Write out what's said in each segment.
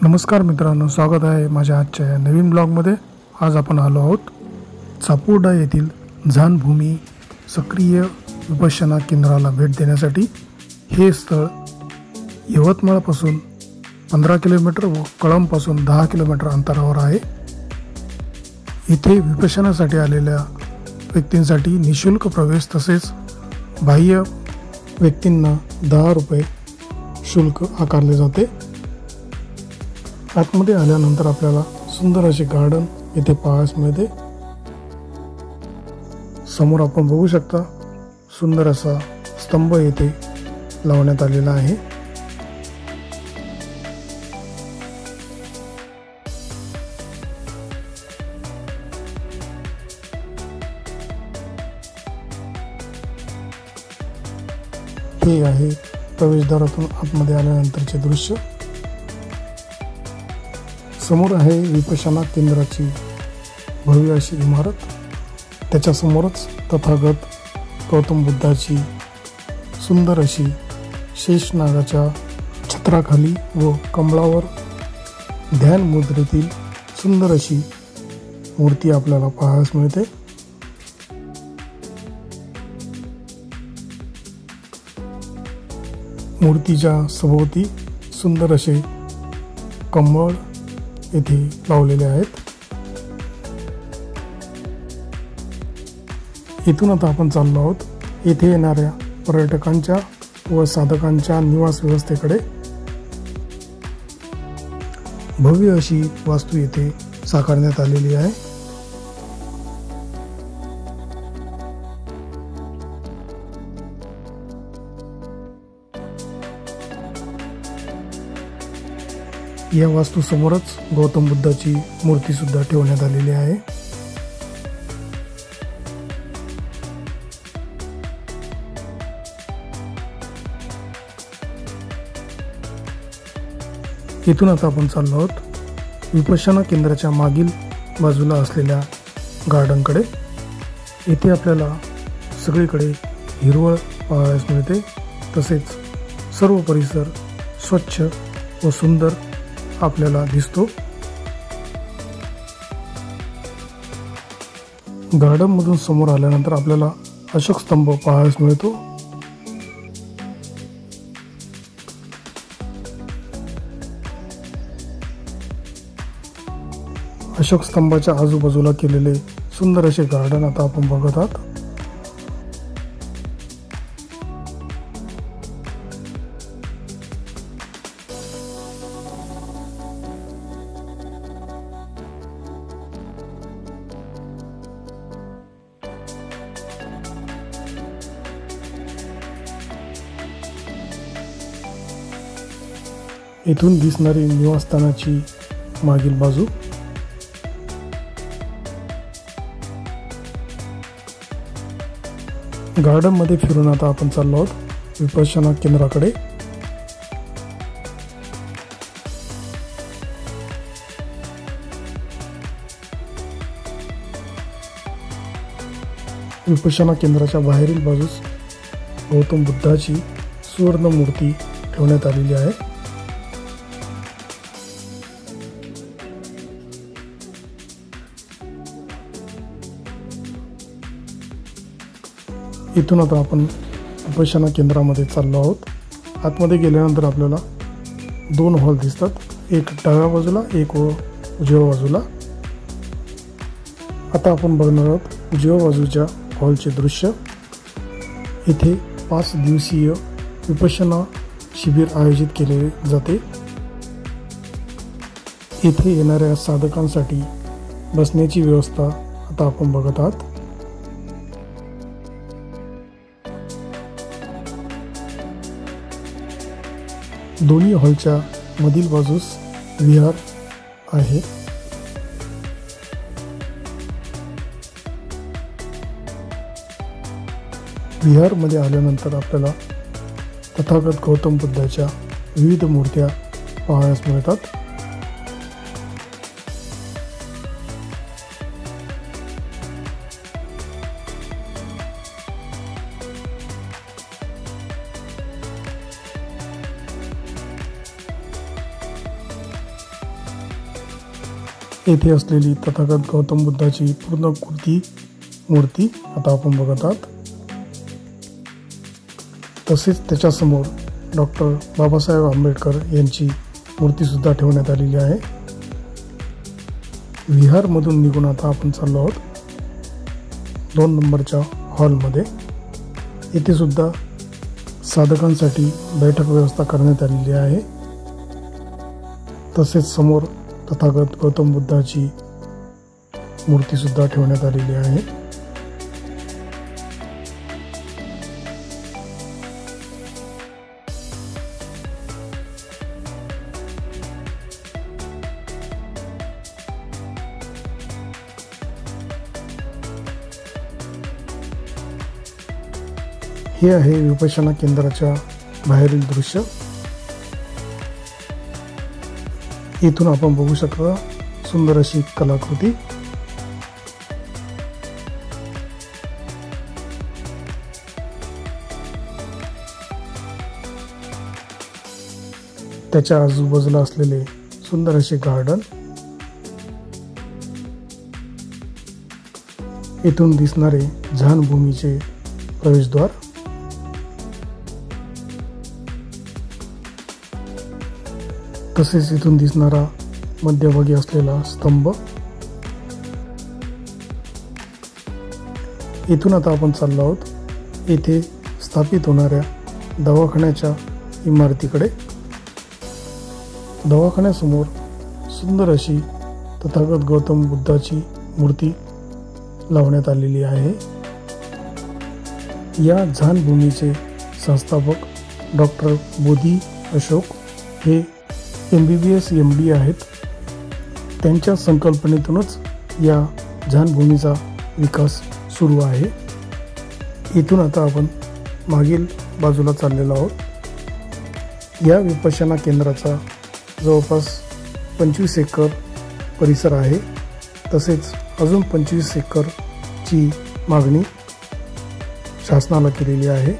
नमस्कार मित्रांनो, स्वागत आहे माझ्या आजच्या नवीन ब्लॉगमध्ये। आज आपण आलो आहोत चापोर्डा येथील झानभूमी सक्रिय विपश्यना केंद्राला भेट देण्यासाठी। हे स्थळ यवतमाळपासून 15 किलोमीटर व कळंबपासून 10 किलोमीटर अंतरावर आहे। इथे विपश्यनासाठी आलेल्या व्यक्तींसाठी निशुल्क प्रवेश तसेच बाह्य व्यक्तींना 10 रुपये शुल्क आकारले जाते। आतमध्ये आल्यानंतर आपल्याला सुंदर असे गार्डन येथे पाहायला मिळते। समोर आपण बघू शकता सुंदर असा स्तंभ येथे लावण्यात आलेला आहे। हे आहे प्रवेशद्वारातून आतमध्ये आल्यानंतरचे दृश्य। समोर आहे विपश्यना केंद्राची भव्य अशी इमारत। त्याच्या समोरच तथागत गौतम बुद्धाची सुंदर अशी शेषनागाच्या छत्राखाली व कमळावर ध्यान मुद्रेतील सुंदर अशी मूर्ती आपल्याला पाहायला मिळते। मूर्तीच्या सभोवती सुंदर असे कमळ येथे लावलेले आहेत। इथून आता आपण चाललो आहोत येथे येणाऱ्या पर्यटकांच्या व साधकांच्या निवास व्यवस्थेकडे। भव्य अशी वास्तू येथे साकारण्यात आलेली आहे। या वास्तू समोरच गौतम बुद्धाची मूर्ती सुद्धा ठेवण्यात आलेली आहे। इथून आता आपण चाललो आहोत विपश्यना केंद्राच्या मागील बाजूला असलेल्या गार्डनकडे। इथे आपल्याला सगळीकडे हिरवळ पाहायला मिळते तसेच सर्व परिसर स्वच्छ व सुंदर आपल्याला दिसतो। गार्डन मधून समोर आल्यानंतर आपल्याला अशोक स्तंभ पाहायला मिळतो। अशोक स्तंभाच्या आजूबाजूला केलेले सुंदर असे गार्डन आता आपण बघत आहात। इथून दिसणारी निवासस्थानाची मागील बाजू। गार्डन मध्ये फिरून आता आपण चाललो आहोत विपश्यना केंद्राकडे। विपश्यना केंद्राच्या बाहेरील बाजूस गौतम बुद्धाची सुवर्ण मूर्ती ठेवण्यात आलेली आहे। इथून आता आपण विपश्यना केंद्रामध्ये चाललो आहोत। आतमध्ये गेल्यानंतर आपल्याला 2 हॉल दिसतात, एक डाव्या बाजूला एक व उजव्या बाजूला। आता आपण बघणार आहोत उजव्या बाजूच्या हॉलचे दृश्य। इथे 5 दिवसीय विपश्यना शिबिर आयोजित केले जाते। इथे येणाऱ्या साधकांसाठी बसण्याची व्यवस्था आता आपण बघत आहात। दोन्ही हॉलच्या मधील बाजूस विहार आहे। विहार मध्ये आल्यानंतर आपल्याला तथागत गौतम बुद्धाच्या विविध मूर्त्या पाहायला मिळतात। येथे असलेली तथागत गौतम बुद्धाची पूर्णाकृती मूर्ती आता आपण बघत आहात. तसेच त्याच्यासमोर डॉक्टर बाबासाहेब आंबेडकर यांची मूर्तीसुद्धा ठेवण्यात आलेली आहे. विहारमधून निघून आता आपण चाललो आहोत 2 नंबरच्या हॉलमध्ये. येथे सुद्धा साधकांसाठी बैठक व्यवस्था करण्यात आलेली आहे. तसेच समोर तथागत गौतम बुद्धाची मूर्तीसुद्धा ठेवण्यात आलेली आहे. हे आहे विपश्यना केंद्राच्या बाहेरील दृश्य. इथून आपण बघू शकता सुंदर अशी कलाकृती. त्याच्या आजूबाजूला असलेले सुंदर असे गार्डन. इथून दिसणारे झानभूमीचे प्रवेशद्वार. तसेच इथून दिसणारा मध्यभागी असलेला स्तंभ. इथून आता आपण चाललो आहोत येथे स्थापित होणाऱ्या दवाखान्याच्या इमारतीकडे. दवाखान्यासमोर सुंदर अशी तथागत गौतम बुद्धाची मूर्ती लावण्यात आलेली आहे. या झानभूमीचे संस्थापक डॉक्टर बोधी अशोक हे MBBS MD आहेत. त्यांच्या संकल्पनेतूनच या झानभूमीचा विकास सुरू आहे. इथून आता आपण मागील बाजूला चाललेलो आहोत. या विपश्यना केंद्राचा जवळपास 25 एकर परिसर आहे. तसेच अजून 25 एकरची मागणी शासनाला केलेली आहे.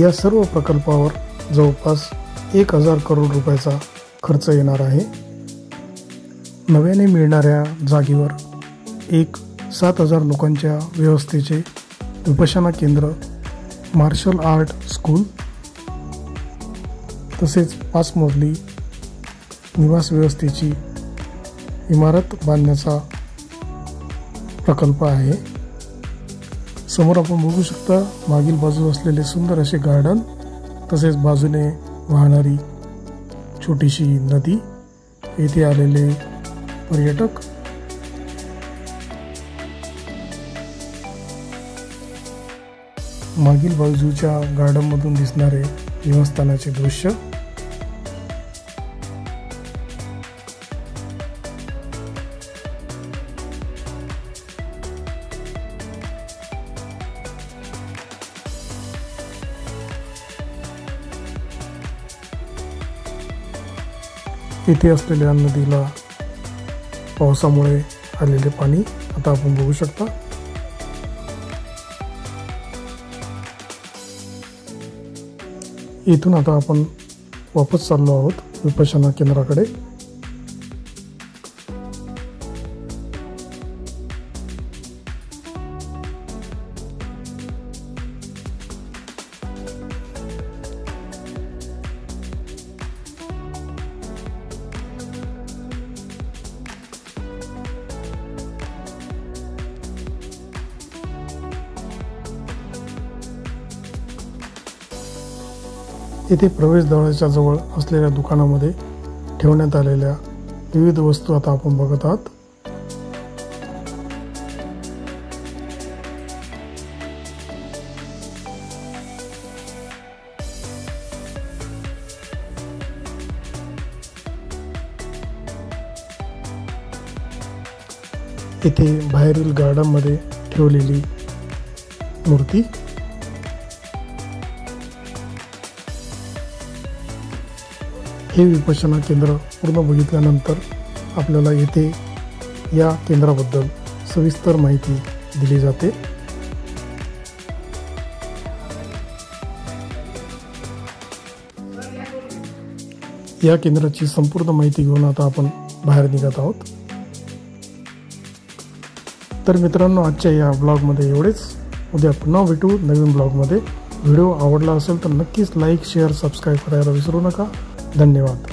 या सर्व प्रकल्पावर जवळपास 1000 करोड रुपयाचा खर्च येणार आहे. नव्याने मिळणाऱ्या जागेवर एक 7000 लोकांच्या व्यवस्थेचे विपश्यना केंद्र, मार्शल आर्ट स्कूल, तसेच 5 मजली निवास व्यवस्थेची इमारत बांधण्याचा प्रकल्प आहे. समोर आपण बघू शकता मागील बाजू असलेले सुंदर असे गार्डन. तसेच बाजूने वाहणारी छोटीशी नदी. येथे आलेले पर्यटक. मागील बाजूच्या गार्डनमधून दिसणारे निवासस्थानाचे दृश्य. इथे असलेल्या नदीला पावसामुळे आलेले पाणी आता आपण बघू शकता. इथून आता आपण वापस चाललो आहोत विपश्यना केंद्राकडे. येथे प्रवेशद्वाराच्या जवळ असलेल्या दुकानामध्ये ठेवण्यात आलेल्या विविध वस्तू आता आपण बघत आहात. येथे बाहेरील गार्डनमध्ये ठेवलेली मूर्ती. हे विपश्यना केंद्र पूर्ण बघितल्यानंतर आपल्याला येथे या केंद्राबद्दल सविस्तर माहिती दिली जाते. या केंद्राची संपूर्ण माहिती घेऊन आता आपण बाहेर निघत आहोत। तर मित्रांनो, आजच्या या ब्लॉगमध्ये एवढेच। उद्या पुन्हा भेटू नवीन ब्लॉगमध्ये। व्हिडिओ आवडला असेल तर नक्कीच लाईक, शेअर, सबस्क्राईब करायला विसरू नका। धन्यवाद।